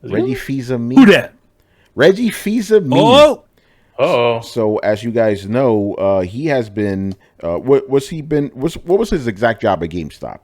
Reggie Fils-Aimé. Who that? Reggie Fils-Aimé. Oh. So as you guys know, he has been. What was his exact job at GameStop?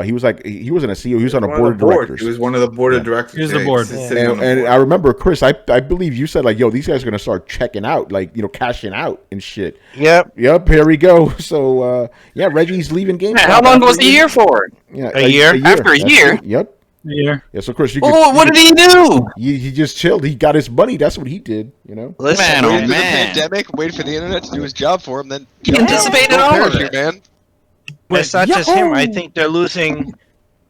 He wasn't a CEO. He was on a board of directors. He was one of the board of directors. He was the board. And I remember, Chris, I believe you said like, "Yo, these guys are gonna start checking out, like cashing out and shit." Yep. Here we go. So Reggie's leaving GameStop. Man, how long was he here for? Yeah, a year. After a year. Yep. Yeah. Yeah. So Chris, what did he do? He just chilled. He got his money. That's what he did. Listen, Waited for the pandemic, waited for the internet to do his job for him, then he anticipated all of it, man. It's not just him. I think they're losing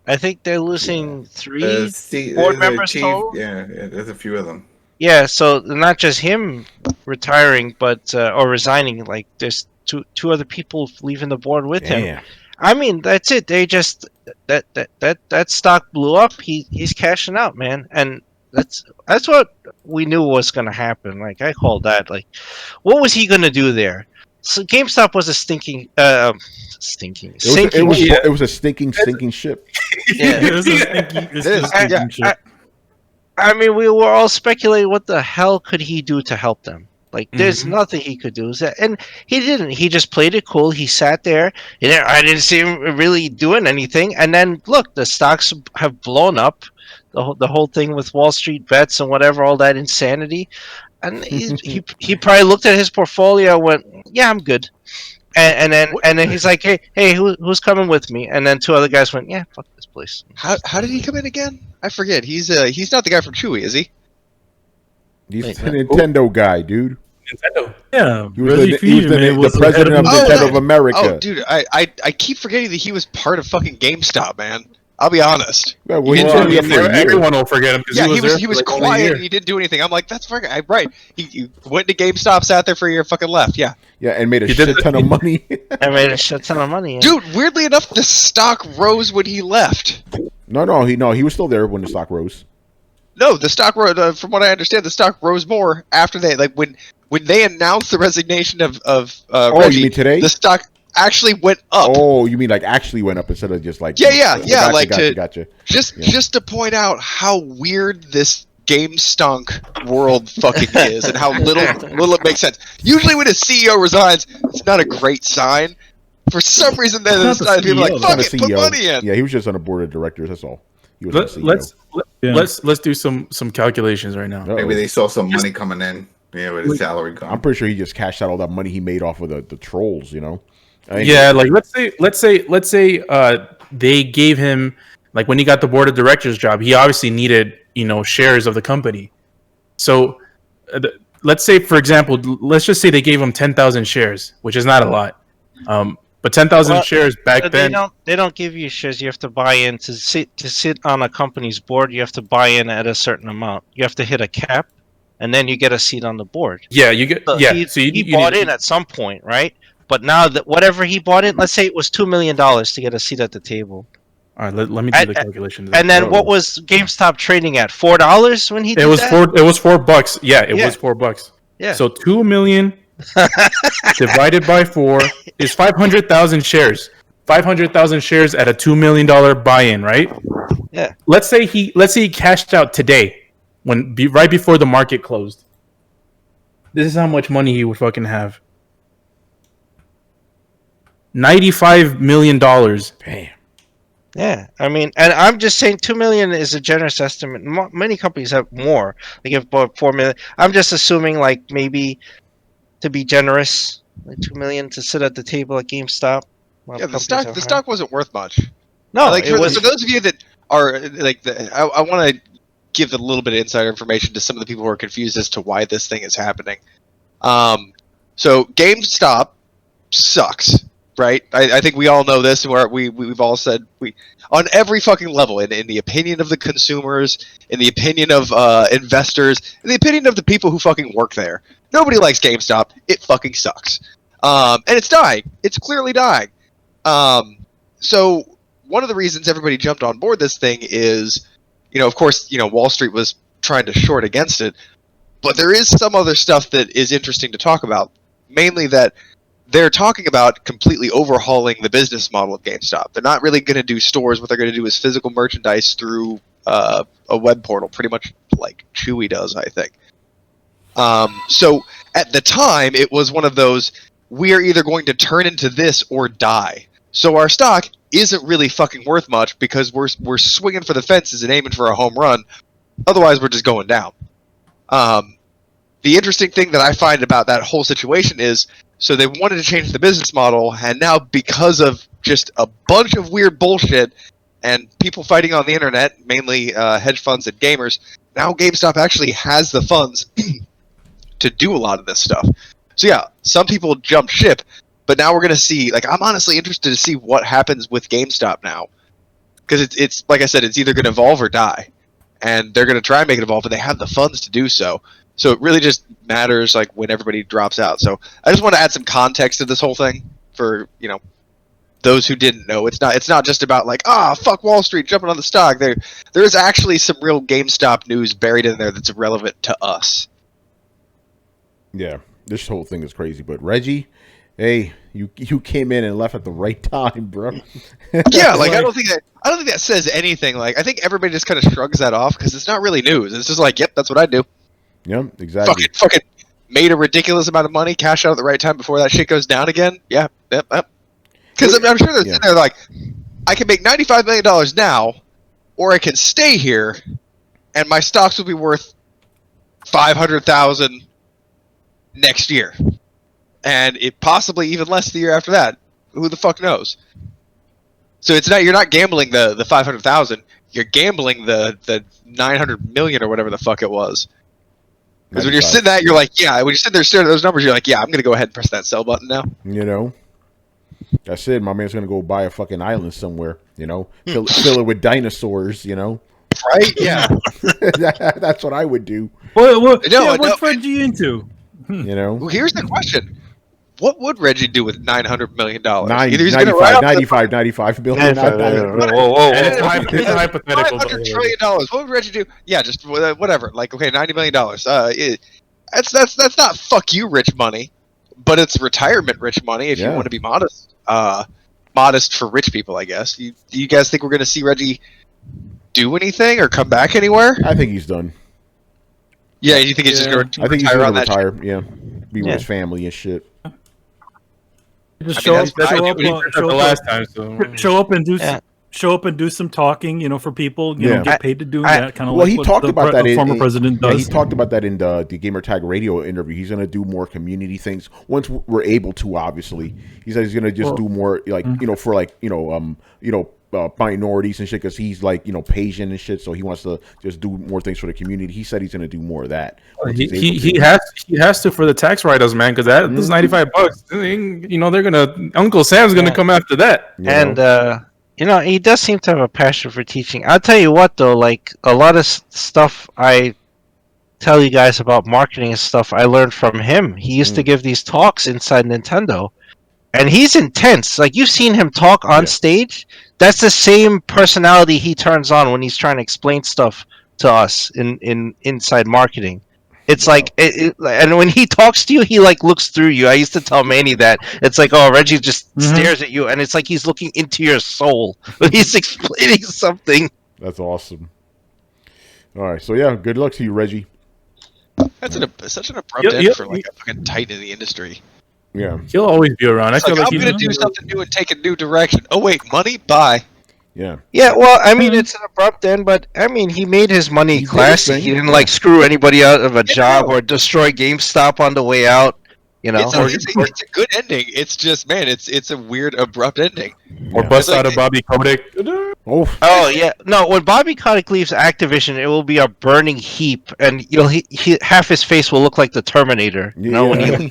3 board members total. Yeah, there's a few of them. Yeah, so not just him retiring, but or resigning. Like there's two other people leaving the board with him. I mean, that's it. They just that stock blew up. He's cashing out, man, and that's what we knew was going to happen. Like I called that. Like, what was he going to do there? So GameStop was a sinking It was a stinking ship. Yeah, it was a stinking ship. I mean, we were all speculating what the hell could he do to help them. Like, there's nothing he could do. And he didn't. He just played it cool. He sat there. I didn't see him really doing anything. And then, look, the stocks have blown up. The whole thing with Wall Street bets and whatever, all that insanity. And he probably looked at his portfolio and went, yeah, I'm good. And then he's like, hey, who's coming with me? And then 2 other guys went, yeah, fuck this place. How did he come in again? I forget. He's not the guy from Chewy, is he? He's a Nintendo guy, dude. Nintendo. Yeah. He was the president of Nintendo of America. Oh, dude, I keep forgetting that he was part of fucking GameStop, man. I'll be honest. Yeah, everyone will forget him. Yeah, he was quiet and he didn't do anything. I'm like, that's fucking right. He went to GameStop, sat there for a year, fucking left. Yeah. Yeah, and made a shit ton of money. I made a shit ton of money. Yeah. Dude, weirdly enough, the stock rose when he left. No, he was still there when the stock rose. No, the stock rose. From what I understand, the stock rose more after when they announced the resignation of Reggie. You mean today? The stock actually went up. Oh, you mean like actually went up instead of just like gotcha. Just to point out how weird this game stunk world fucking is, and how little it makes sense. Usually, when a CEO resigns, it's not a great sign. For some reason, then people are like, "Fuck it, put money in." Yeah, he was just on a board of directors. That's all. Let's do some calculations right now. Maybe they saw some money coming in. Yeah, with his salary coming. I'm pretty sure he just cashed out all that money he made off of the trolls. Like let's say they gave him, like, when he got the board of directors job, he obviously needed shares of the company. So let's say, for example, let's just say they gave him 10,000 shares, which is not a lot. But 10,000 shares back then. They don't give you shares. You have to buy in to sit on a company's board. You have to buy in at a certain amount. You have to hit a cap, and then you get a seat on the board. Yeah, you get. He bought in at some point, right? But now that whatever he bought in, let's say it was $2 million to get a seat at the table. All right, let me do the calculations. And then what was GameStop trading at? $4 when he did that? It was $4. Yeah, it was $4. Yeah. So 2 million divided by 4 is 500,000 shares. 500,000 shares at a $2 million buy-in, right? Yeah. Let's say he cashed out today, right before the market closed. This is how much money he would fucking have. $95 million. Damn. Yeah, I mean, and I'm just saying $2 million is a generous estimate. Many companies have more. They give about $4 million. I'm just assuming, like, maybe to be generous, like $2 million to sit at the table at GameStop. Yeah, the stock wasn't worth much. No, like for those of you that are like, I want to give a little bit of insider information to some of the people who are confused as to why this thing is happening. So GameStop sucks. Right, I think we all know this, and we've all said on every fucking level, in the opinion of the consumers, in the opinion of investors, in the opinion of the people who fucking work there. Nobody likes GameStop. It fucking sucks, and it's dying. It's clearly dying. So one of the reasons everybody jumped on board this thing is, of course, Wall Street was trying to short against it, but there is some other stuff that is interesting to talk about. Mainly that they're talking about completely overhauling the business model of GameStop. They're not really going to do stores. What they're going to do is physical merchandise through a web portal, pretty much like Chewy does, I think. So at the time, it was one of those, we are either going to turn into this or die. So our stock isn't really fucking worth much because we're swinging for the fences and aiming for a home run. Otherwise, we're just going down. The interesting thing that I find about that whole situation is, so they wanted to change the business model, and now because of just a bunch of weird bullshit and people fighting on the internet, mainly hedge funds and gamers, now GameStop actually has the funds to do a lot of this stuff. So yeah, some people jumped ship, but now we're going to see, like, I'm honestly interested to see what happens with GameStop now. Because it's like I said, it's either going to evolve or die. And they're going to try and make it evolve, but they have the funds to do so. So it really just matters, like, when everybody drops out. So I just want to add some context to this whole thing for, you know, those who didn't know. It's not just about, like, fuck Wall Street jumping on the stock. There is actually some real GameStop news buried in there that's relevant to us. Yeah, this whole thing is crazy. But Reggie, hey, you came in and left at the right time, bro. Yeah, like I don't think that says anything. Like I think everybody just kind of shrugs that off because it's not really news. It's just like, yep, that's what I do. Yep, exactly. Fucking made a ridiculous amount of money, cash out at the right time before that shit goes down again. Yeah, yep. Because I'm sure they're sitting there like, I can make $95 million now, or I can stay here, and my stocks will be worth $500,000 next year, and it possibly even less the year after that. Who the fuck knows? So you're not gambling the 500,000. You're gambling the 900 million or whatever the fuck it was. Because when you're sitting there, you're like, yeah. When you're sitting there staring at those numbers, you're like, yeah, I'm gonna go ahead and press that sell button now. You know, that's it. My man's gonna go buy a fucking island somewhere. You know, fill it with dinosaurs. You know, right? Yeah. That's what I would do. What Fred you into? You know, well, here's the question. What would Reggie do with $900 million? Either he's 95 billion. Whoa. It's hypothetical. $500 trillion. What would Reggie do? Yeah, just whatever. Like, okay, $90 million. That's not fuck you rich money, but it's retirement rich money if you want to be modest. Modest for rich people, I guess. Do you guys think we're going to see Reggie do anything or come back anywhere? I think he's done. Yeah, you think he's just going to retire? I think he's going to retire. Yeah, be with his family and shit. Just show up and do some talking, you know, for people, you know, get paid to do that kind of. Well, he talked about that. Former president does. He talked about that in the Gamertag radio interview. He's going to do more community things once we're able to. Obviously, he said he's going to just do more, like for like minorities and shit, because he's like Asian and shit, so he wants to just do more things for the community. He said he's going to do more of that. He has to for the tax write-offs, man, because those $95, they're gonna, Uncle Sam's gonna come after that. And he does seem to have a passion for teaching. I'll tell you what though, like a lot of stuff I tell you guys about marketing and stuff I learned from him. He used to give these talks inside Nintendo, and he's intense. Like you've seen him talk on stage. That's the same personality he turns on when he's trying to explain stuff to us in inside marketing. It's like, and when he talks to you, he like looks through you. I used to tell Manny that. It's like, oh, Reggie just stares at you, and it's like he's looking into your soul when he's explaining something. That's awesome. All right, so yeah, good luck to you, Reggie. That's such an abrupt end for like a fucking titan in the industry. Yeah, he'll always be around. I feel like I'm gonna do something new and take a new direction. Oh wait, money, bye. Yeah. Yeah, well, I mean, it's an abrupt end, but I mean, he made his money classy. He didn't like screw anybody out of a job or destroy GameStop on the way out. You know, it's a good ending. It's just, man, it's a weird abrupt ending. Or bust out of Bobby Kotick. Oh yeah, no. When Bobby Kotick leaves Activision, it will be a burning heap, and half his face will look like the Terminator. You know, when he.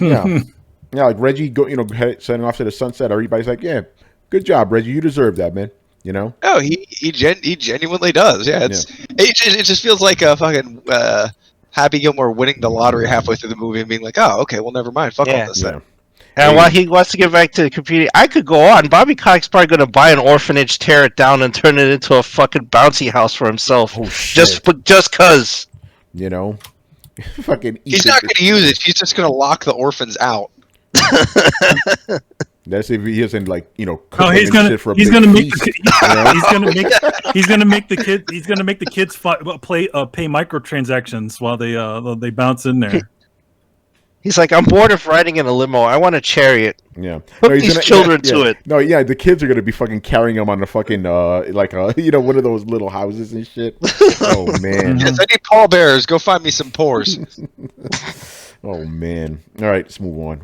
Yeah, like Reggie, setting off to the sunset. Everybody's like, yeah. Good job, Reggie. You deserve that, man. You know? Oh, he genuinely does. Yeah, it just feels like a fucking Happy Gilmore winning the lottery halfway through the movie and being like, oh, okay, well, never mind. Fuck all this then. And while he wants to get back to the computing, I could go on. Bobby Kotick's probably going to buy an orphanage, tear it down, and turn it into a fucking bouncy house for himself. Oh, shit. Just cause. You know? Fucking. He's not going to use it. He's just going to lock the orphans out. That's if he isn't like cook Oh, them he's and gonna shit for a he's big gonna make feast, he's gonna make the kids pay microtransactions while they bounce in there. He's like, I'm bored of riding in a limo. I want a chariot. Yeah, Hook he's these children to it. No, yeah, the kids are gonna be fucking carrying him on the fucking one of those little houses and shit. Oh man. Yes, I need pallbearers. Go find me some pores. Oh man. All right, let's move on.